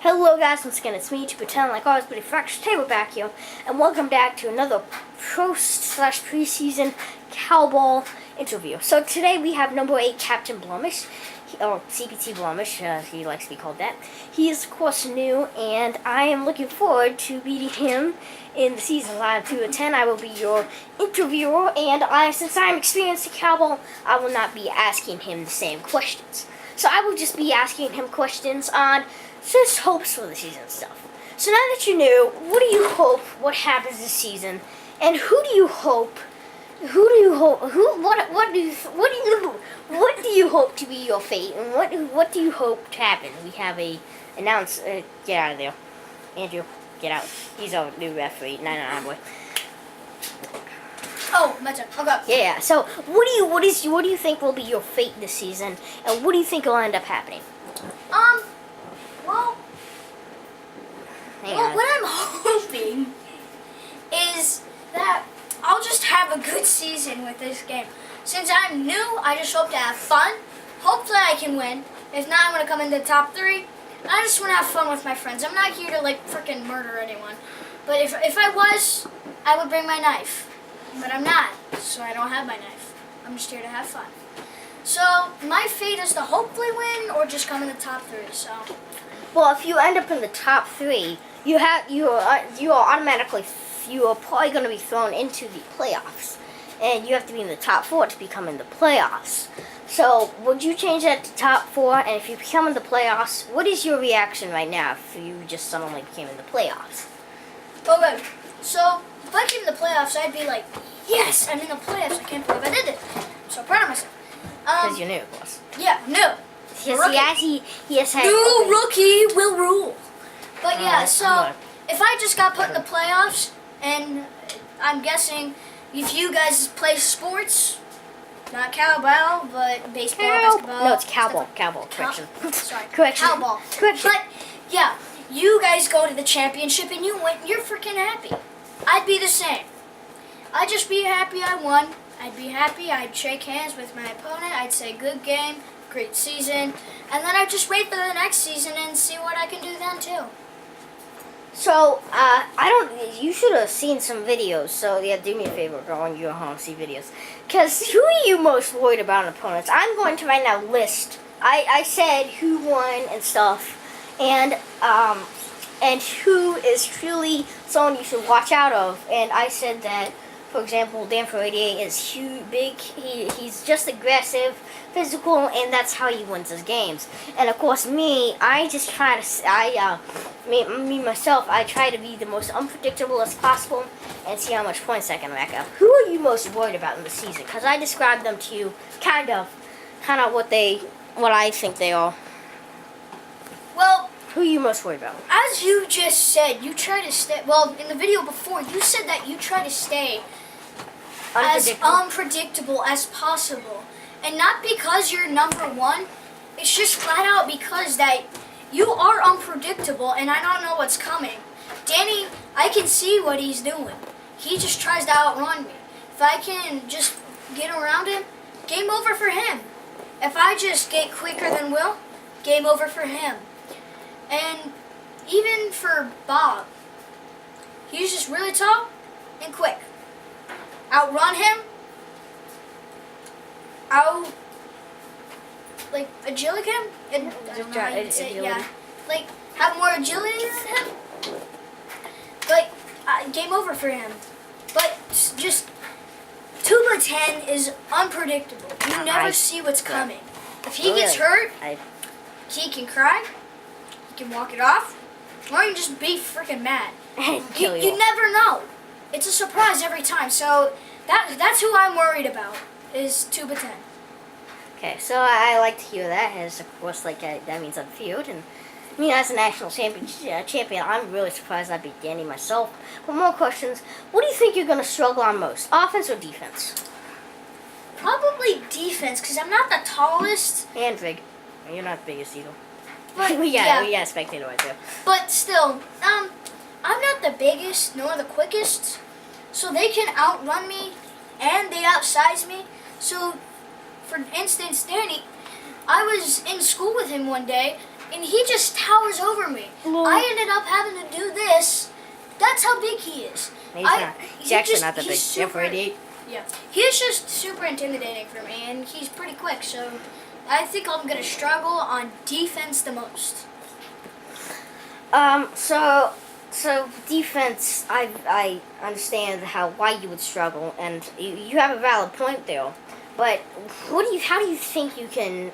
Hello guys, once again it's me, to pretend like always, but fresh table back here, and welcome back to another preseason cowball interview. So today we have number 8 Captain Blummish, or CPT Blummish, he likes to be called that. He is of course new, and I am looking forward to beating him in the season. Live 2 of 10, I will be your interviewer, and since I am experienced at cowball, I will not be asking him the same questions. So I will just be asking him questions on just hopes for the season stuff. So now that you know, what do you hope what happens this season, and what do you hope to be your fate, and what do you hope to happen? We have a get out of there, Andrew, get out. He's our new referee. No, boy. Oh, my turn. Okay. Yeah. So what do you think will be your fate this season, and what do you think will end up happening? What I'm hoping is that I'll just have a good season with this game. Since I'm new, I just hope to have fun. Hopefully I can win. If not, I'm going to come into the top 3. And I just want to have fun with my friends. I'm not here to, freaking murder anyone. But if I was, I would bring my knife. But I'm not, so I don't have my knife. I'm just here to have fun. So, my fate is to hopefully win or just come in the top 3, so... Well, if you end up in the top 3, you are probably going to be thrown into the playoffs, and you have to be in the top 4 to become in the playoffs. So, would you change that to top 4? And if you become in the playoffs, what is your reaction right now if you just suddenly became in the playoffs? Okay, so if I came in the playoffs, I'd be like, yes, I'm in the playoffs. I can't believe I did it. I'm so proud of myself. Because you're new, of course. Yeah, new. New rookie will rule. But yeah, so if I just got put in the playoffs, and I'm guessing if you guys play sports, not cowbell, but baseball, basketball. No, it's cowball. Cowball. Correction. Sorry. Correction. Cowball. Correction. But yeah, you guys go to the championship and you win. You're freaking happy. I'd be the same. I'd just be happy I won. I'd be happy. I'd shake hands with my opponent. I'd say good game, great season, and then I'd just wait for the next season and see what I can do then too. So, you should have seen some videos, so yeah, do me a favor, go on your home, see videos. Because who are you most worried about in opponents? I'm going to right now list, I said who won and stuff, and who is truly someone you should watch out of, and I said that, for example, Dan for 88 is huge, big, he's just aggressive, physical, and that's how he wins his games. And of course me, I just try to, myself, I try to be the most unpredictable as possible and see how much points I can rack up. Who are you most worried about in the season? Because I described them to you kind of what I think they are. Well, who are you most worried about? As you just said, you try to stay, well, in the video before, you said that you try to stay as unpredictable as possible. And not because you're number 1, it's just flat out because that you are unpredictable and I don't know what's coming. Danny, I can see what he's doing. He just tries to outrun me. If I can just get around him, game over for him. If I just get quicker than Will, game over for him. And even for Bob, he's just really tall and quick. Outrun him. Agility him? Have more agility than him? Game over for him. But just 2x10 is unpredictable. You never see what's coming. If he gets hurt, he can cry, he can walk it off, or he can just be freaking mad. You never know. It's a surprise every time. So that's who I'm worried about, is 2x10. Okay, so I like to hear that, as of course, that means I'm field, and as a national champion, I'm really surprised I beat Danny myself. But more questions, what do you think you're going to struggle on most, offense or defense? Probably defense, because I'm not the tallest. And big. You're not the biggest either. But, we got spectator right there. But still, I'm not the biggest nor the quickest, so they can outrun me and they outsize me. So, for instance, Danny, I was in school with him one day, and he just towers over me. I ended up having to do this. That's how big he is. He's actually not that big. Super, yeah, he's just super intimidating for me, and he's pretty quick. So I think I'm gonna struggle on defense the most. So defense, I understand why you would struggle, and you have a valid point there. But how do you think you can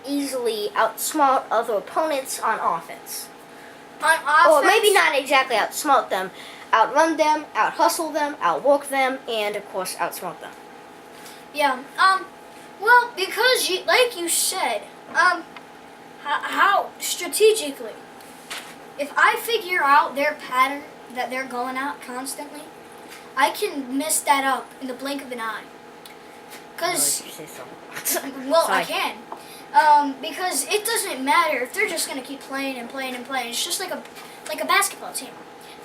easily outsmart other opponents on offense? On offense, Or maybe not exactly outsmart them, outrun them, out-hustle them, outwork them, and of course outsmart them. Yeah. Well, because like you said, how strategically. If I figure out their pattern that they're going out constantly, I can mess that up in the blink of an eye. Cause, well, I can. Because it doesn't matter if they're just gonna keep playing and playing and playing. It's just like a basketball team.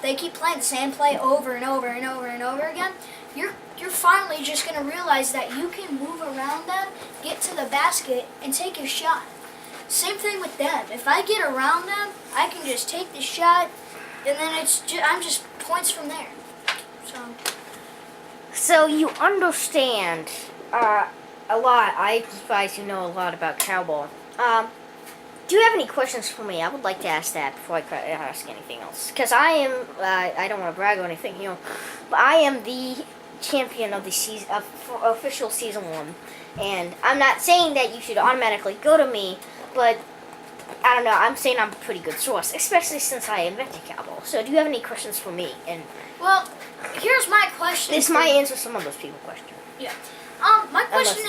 They keep playing the same play over and over and over and over again. You're finally just gonna realize that you can move around them, get to the basket, and take your shot. Same thing with them. If I get around them, I can just take the shot, and then I'm just points from there. So you understand a lot. I advise you know a lot about cowball. Do you have any questions for me? I would like to ask that before I ask anything else. Because I am, I don't want to brag or anything, but I am the champion of the season, official season 1. And I'm not saying that you should automatically go to me, but I don't know, I'm saying I'm a pretty good source, especially since I invented cowball. So do you have any questions for me? And well, here's my question. This might answer some of those people's questions. Yeah. My question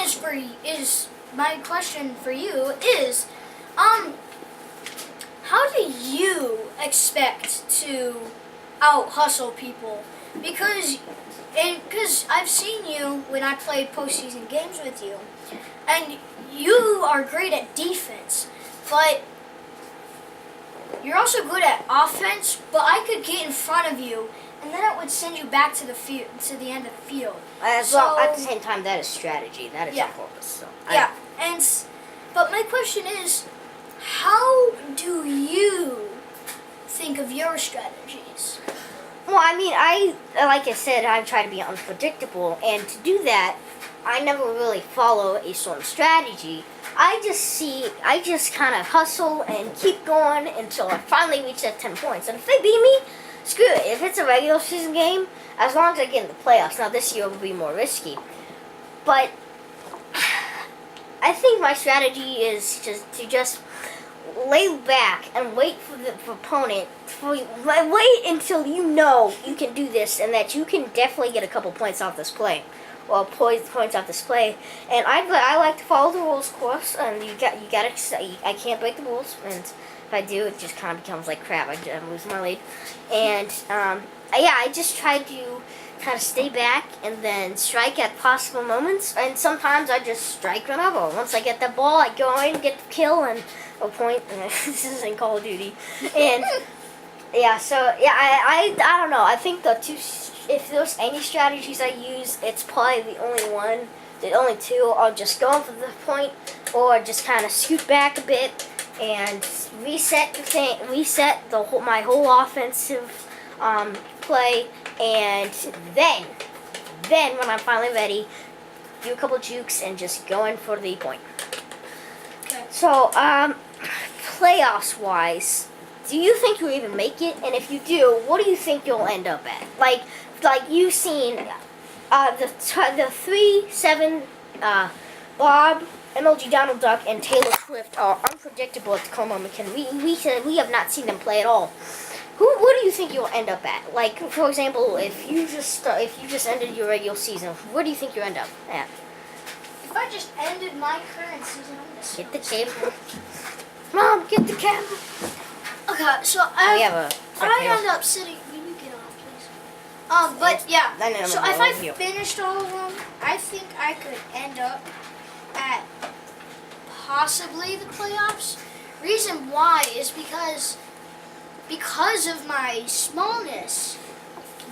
my question for you is, how do you expect to out-hustle people? Because I've seen you when I played postseason games with you, and you are great at defense, but you're also good at offense. But I could get in front of you, and then it would send you back to the field, to the end of the field. Well, at the same time, that is strategy. That is on purpose. So but my question is, how do you think of your strategies? Well, I mean, like I said, I try to be unpredictable, and to do that, I never really follow a certain strategy. I just kind of hustle and keep going until I finally reach that 10 points. And if they beat me, screw it. If it's a regular season game, as long as I get in the playoffs. Now, this year will be more risky. But I think my strategy is just lay back and wait for the opponent. Wait until you know you can do this and that you can definitely get a couple points off this play. Well, points off this play. And I like to follow the rules, of course. And I can't break the rules. And if I do, it just kind of becomes like crap. I'm losing my lead. And I just try to kind of stay back and then strike at possible moments. And sometimes I just strike whenever. Once I get the ball, I go in, get the kill, and a point. This isn't Call of Duty. And I don't know. I think if there's any strategies I use, it's probably the only two are just going for the point, or just kind of scoot back a bit and reset my whole offensive play, and then when I'm finally ready, do a couple jukes and just go in for the point. Okay. So, playoffs wise, do you think you'll even make it? And if you do, what do you think you'll end up at? Like you've seen the 3-7 Bob, MLG Donald Duck, and Taylor Swift are unpredictable at the Como McKinnon. We have not seen them play at all. What do you think you'll end up at? Like, for example, if you just ended your regular season, where do you think you'll end up at? If I just ended my current season, I'm gonna Get the cable. Mom, get the camera. Okay, so I end up sitting. Will you get off, please? But yeah. So if I finished all of them, I think I could end up at possibly the playoffs. Reason why is because of my smallness,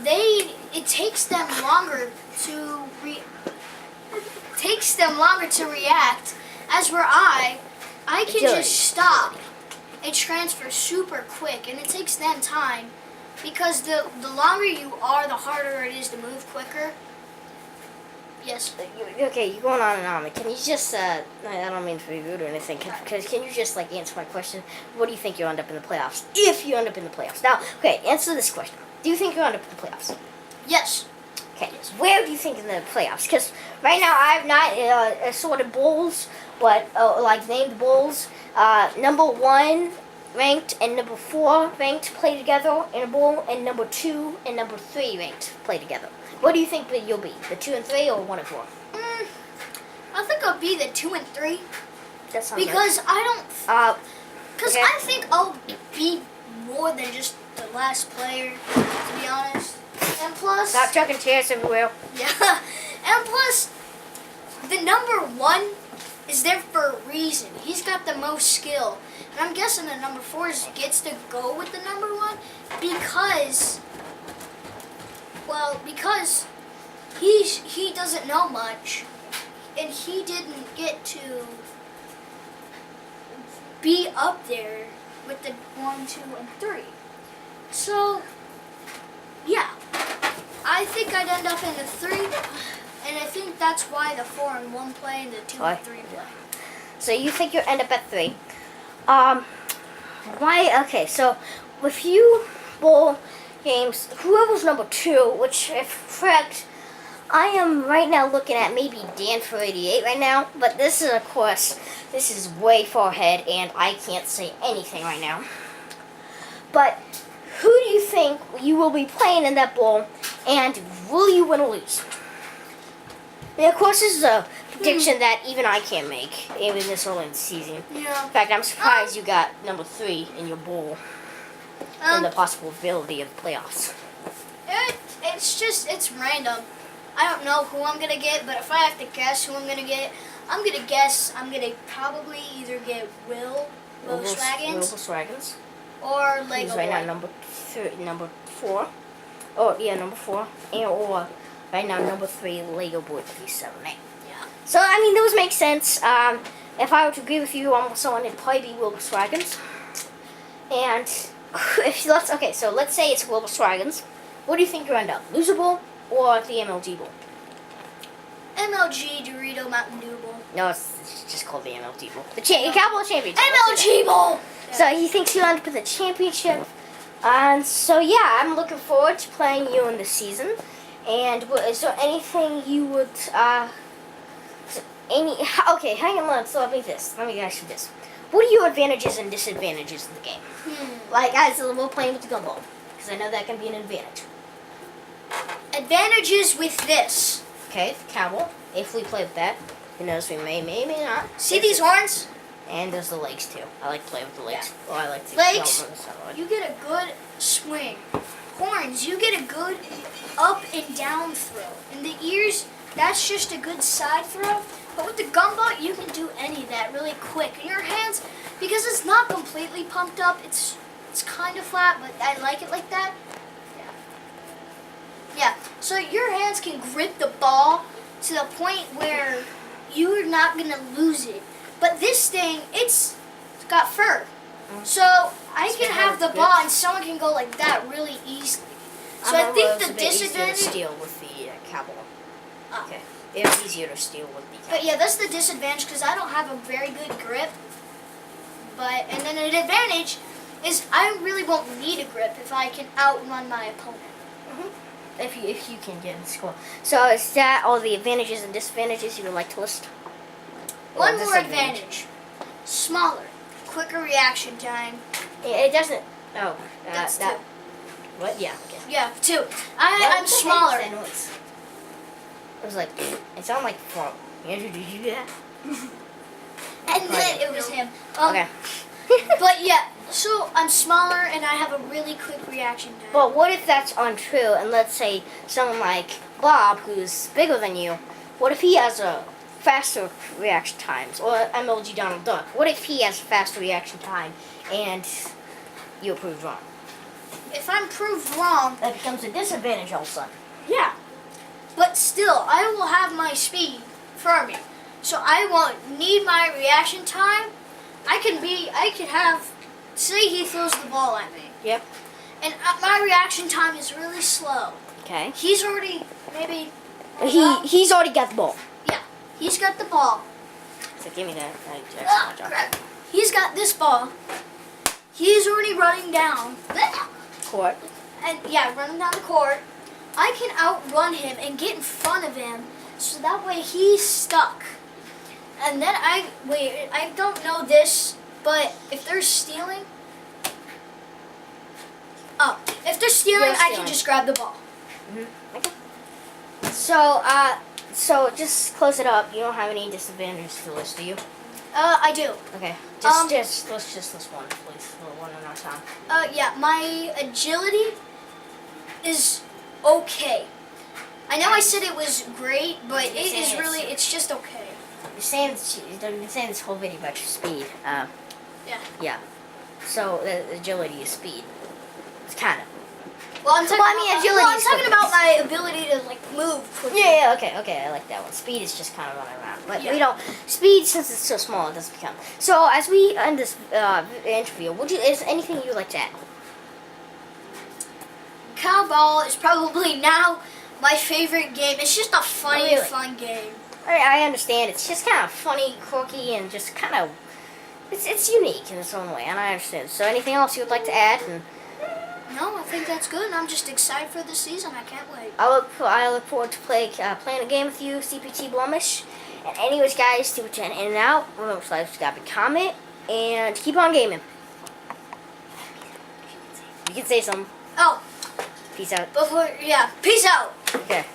it takes them longer to react. As where I can just stop it transfers super quick, and it takes them time because the longer you are, the harder it is to move quicker. Yes. Okay, you're going on and on. Can you just, I don't mean to be rude or anything, can you just, like, answer my question? What do you think you'll end up in the playoffs? If you end up in the playoffs. Now, okay, answer this question. Do you think you'll end up in the playoffs? Yes. Okay, where do you think in the playoffs? Because right now I have not assorted bowls, but, like, named bowls. Number 1 ranked and number 4 ranked play together in a bowl, and number 2 and number 3 ranked play together. What do you think that you'll be? The 2 and 3 or 1 and 4? I think I'll be the 2 and 3. That sounds because right. I don't. Because okay. I think I'll be more than just the last player, to be honest. And plus. Stop chucking chairs everywhere. Yeah. And plus, the number 1 is there for a reason. He's got the most skill. And I'm guessing the number 4 gets to go with the number 1 because. Well, because he doesn't know much, and he didn't get to be up there with the 1, 2, and 3. So, yeah, I think I'd end up in the 3, and I think that's why the 4 and 1 play and the 2 and 3 play. So you think you'll end up at 3? Why? Okay, so with you, bowl games, whoever's number 2, which if correct, I am right now looking at maybe Dan for 88 right now, but this is, of course, this is way far ahead, and I can't say anything right now. But who do you think you will be playing in that bowl, and will you win or lose? And of course, this is a prediction that even I can't make, even this early in the season. Yeah. In fact, I'm surprised you got number 3 in your bowl. And the possibility of playoffs. It's random. I don't know who I'm going to get, but if I have to guess who I'm going to get, I'm going to probably either get Volkswagens. Or Lego Who's right Boy. now number 4. Oh, yeah, number 4. Or right now number 3, Lego Boy 378. Yeah. So, I mean, those make sense. If I were to agree with you on someone, it'd probably be Volkswagens. And so let's say it's Volkswagens. What do you think you end up? Loser Bowl or the MLG Bowl? MLG Dorito Mountain Dew Bowl. No, it's just called the MLG Bowl. The Cowboy Championship. MLG Bowl! Yeah. So he thinks he'll end up with the championship. And so, yeah, I'm looking forward to playing you in the season. And is there anything you would, okay, hang on, let me ask you this. What are your advantages and disadvantages in the game? Like, as we're playing with the gumball, because I know that can be an advantage. Advantages with this. Okay, the cowbell. If we play with that, who knows, we may not. See these horns? And there's the legs, too. I like to play with the legs. Yeah. Oh, I like to legs, on the side. you get a good swing. Horns, you get a good up and down throw. And the ears, that's just a good side throw. But with the gumball, you can do any of that really quick. And your hands, because it's not completely pumped up, it's kind of flat, but I like it like that. Yeah, so your hands can grip the ball to the point where you're not going to lose it. But this thing, it's got fur. So I can have the ball and someone can go like that really easily. So I think the disadvantage... It's easier to steal with the cowbell. Okay. It's easier to steal with the cowbell. But yeah, that's the disadvantage because I don't have a very good grip. And then an advantage is I really won't need a grip if I can outrun my opponent. If you can get in the score. So is that all the advantages and disadvantages you would like to list? One more advantage. Smaller. Quicker reaction time. Yeah, it doesn't... Oh. That's that. two. What? Yeah. Okay. Yeah, 2. I'm smaller. It was like... It sounded like frog. Andrew, did you do that? And then it was him. Okay. But yeah, so I'm smaller and I have a really quick reaction time. But what if that's untrue, and let's say someone like Bob, who's bigger than you, what if he has a faster reaction times? Or MLG Donald Duck, what if he has faster reaction time and you're proved wrong? If I'm proved wrong... That becomes a disadvantage all of a sudden. Yeah. But still, I will have my speed for me. So I won't need my reaction time. I can have say he throws the ball at me. Yep. And my reaction time is really slow. Okay. He's already maybe. He's already got the ball. Yeah, he's got the ball. So give me that. Crap. He's got this ball. He's already running down. Court. And yeah, running down the court. I can outrun him and get in front of him, so that way he's stuck. And then I don't know this, but if they're stealing, if they're stealing, I can just grab the ball. Okay. So just close it up. You don't have any disadvantages to list, do you? I do. Okay. Let's just list one, please. One at a time. Yeah, my agility is okay. I know I said it was great, but it's just okay. You're saying this whole video about your speed. Yeah. Yeah. So the agility is speed. It's kind of. Well, I'm talking about my ability to move quickly. Yeah. Okay. I like that one. Speed is just kind of running around, but we don't. Speed, since it's so small, it doesn't become. So as we end this interview, is anything you'd like to add? Cowball is probably now my favorite game. It's just a funny, fun game. I understand. It's just kind of funny, quirky, and just kind of. It's unique in its own way, and I understand. So anything else you would like to add? No, I think that's good. I'm just excited for the season. I can't wait. I look forward to playing a game with you, CPT Blumish. And anyways, guys, see what you're in and out. Remember to like, subscribe, and comment, and keep on gaming. You can say something. Oh. Peace out. Peace out. Okay.